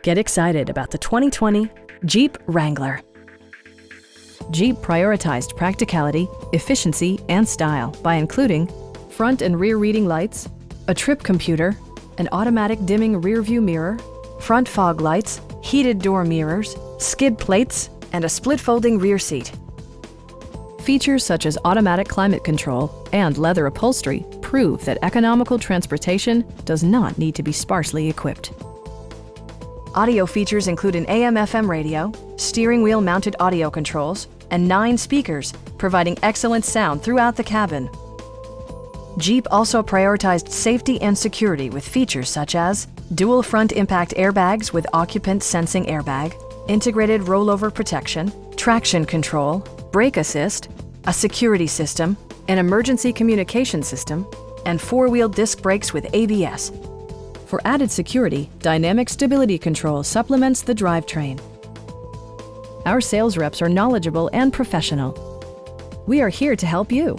Get excited about the 2020 Jeep Wrangler. Jeep prioritized practicality, efficiency, and style by including front and rear reading lights, a trip computer, an automatic dimming rearview mirror, front fog lights, heated door mirrors, skid plates, and a split folding rear seat. Features such as automatic climate control and leather upholstery prove that economical transportation does not need to be sparsely equipped. Audio features include an AM/FM radio, steering wheel mounted audio controls, and 9 speakers, providing excellent sound throughout the cabin. Jeep also prioritized safety and security with features such as dual front impact airbags with occupant sensing airbag, integrated rollover protection, traction control, brake assist, a security system, an emergency communication system, and 4-wheel disc brakes with ABS. For added security, dynamic stability control supplements the drivetrain. Our sales reps are knowledgeable and professional. We are here to help you.